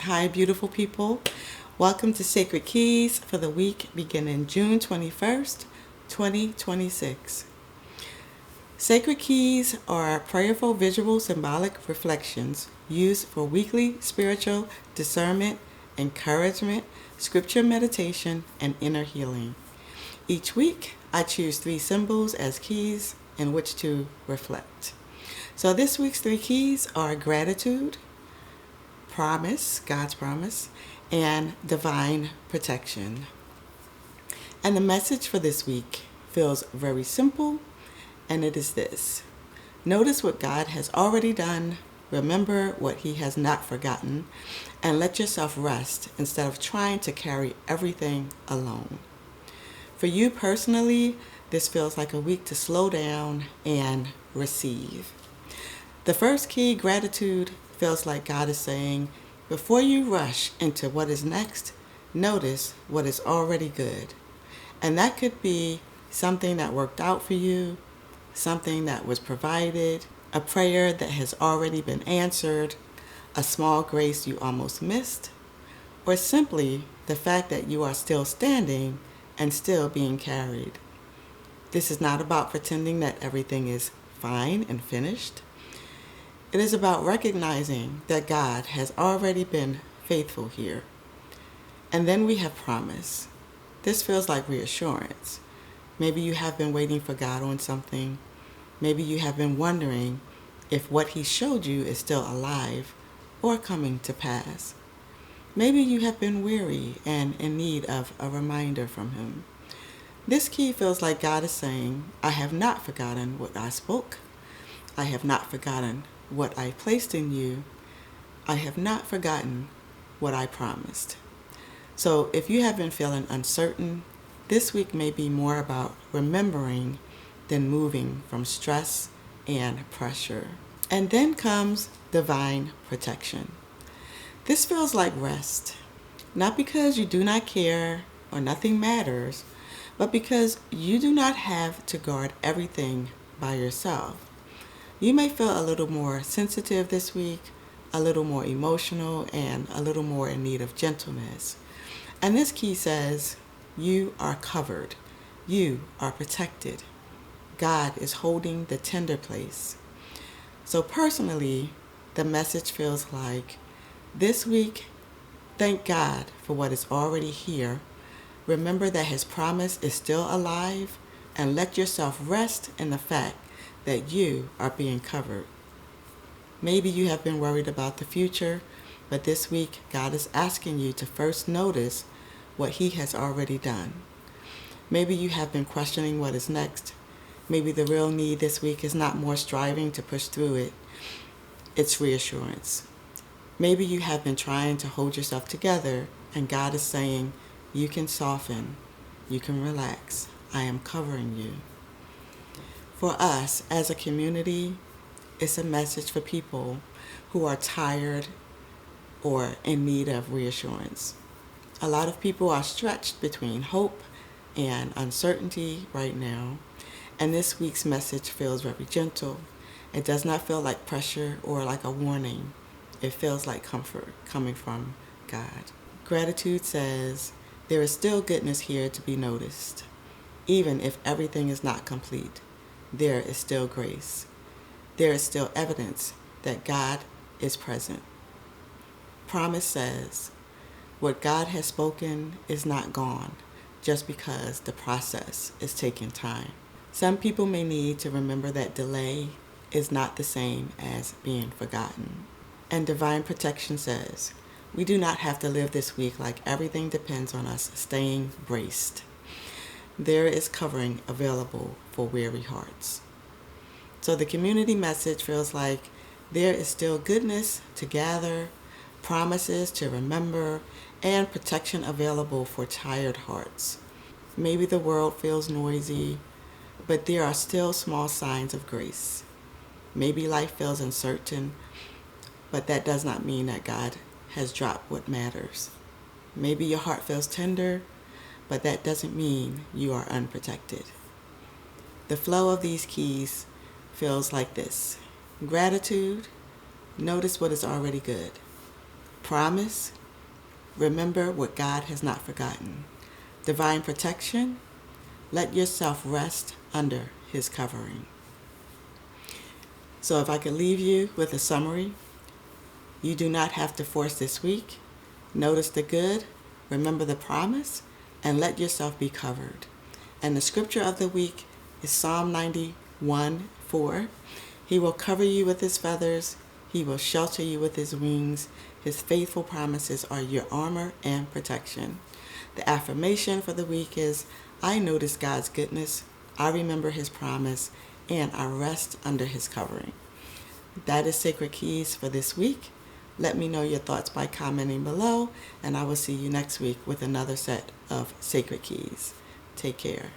Hi, beautiful people. Welcome to Sacred Keys for the week beginning June 21st, 2026. Sacred Keys are prayerful visual symbolic reflections used for weekly spiritual discernment, encouragement, scripture meditation, and inner healing. Each week, I choose 3 symbols as keys in which to reflect. So this week's 3 keys are gratitude, promise, God's promise, and divine protection. And the message for this week feels very simple, and it is this: notice what God has already done, remember what He has not forgotten, and let yourself rest instead of trying to carry everything alone. For you personally, this feels like a week to slow down and receive. The first key, gratitude, feels like God is saying, before you rush into what is next, notice what is already good. And that could be something that worked out for you, something that was provided, a prayer that has already been answered, a small grace you almost missed, or simply the fact that you are still standing and still being carried. This is not about pretending that everything is fine and finished. It is about recognizing that God has already been faithful here. And then we have promise. This feels like reassurance. Maybe you have been waiting for God on something. Maybe you have been wondering if what He showed you is still alive or coming to pass. Maybe you have been weary and in need of a reminder from Him. This key feels like God is saying, I have not forgotten what I spoke. I have not forgotten what I placed in you. I have not forgotten what I promised. So if you have been feeling uncertain, this week may be more about remembering than moving from stress and pressure. And then comes divine protection. This feels like rest, not because you do not care or nothing matters, but because you do not have to guard everything by yourself. You may feel a little more sensitive this week, a little more emotional, and a little more in need of gentleness. And this key says, you are covered. You are protected. God is holding the tender place. So personally, the message feels like, this week, thank God for what is already here. Remember that His promise is still alive, and let yourself rest in the fact that you are being covered. Maybe you have been worried about the future, but this week God is asking you to first notice what He has already done. Maybe you have been questioning what is next. Maybe the real need this week is not more striving to push through it. It's reassurance. Maybe you have been trying to hold yourself together, and God is saying, you can soften, you can relax. I am covering you. For us as a community, it's a message for people who are tired or in need of reassurance. A lot of people are stretched between hope and uncertainty right now, and this week's message feels very gentle. It does not feel like pressure or like a warning. It feels like comfort coming from God. Gratitude says, there is still goodness here to be noticed. Even if everything is not complete, there is still grace. There is still evidence that God is present. Promise says, what God has spoken is not gone just because the process is taking time. Some people may need to remember that delay is not the same as being forgotten. And divine protection says, we do not have to live this week like everything depends on us staying braced. There is covering available for weary hearts. So the community message feels like there is still goodness to gather, promises to remember, and protection available for tired hearts. Maybe the world feels noisy, but there are still small signs of grace. Maybe life feels uncertain, but that does not mean that God has dropped what matters. Maybe your heart feels tender, but that doesn't mean you are unprotected. The flow of these keys feels like this: gratitude, notice what is already good. Promise, remember what God has not forgotten. Divine protection, let yourself rest under his covering. So if I could leave you with a summary, you do not have to force this week. Notice the good, remember the promise, and let yourself be covered. And the scripture of the week is Psalm 91:4. He will cover you with his feathers. He will shelter you with his wings. His faithful promises are your armor and protection. The affirmation for the week is, I notice God's goodness, I remember his promise, and I rest under his covering. That is Sacred Keys for this week. Let me know your thoughts by commenting below, and I will see you next week with another set of Sacred Keys. Take care.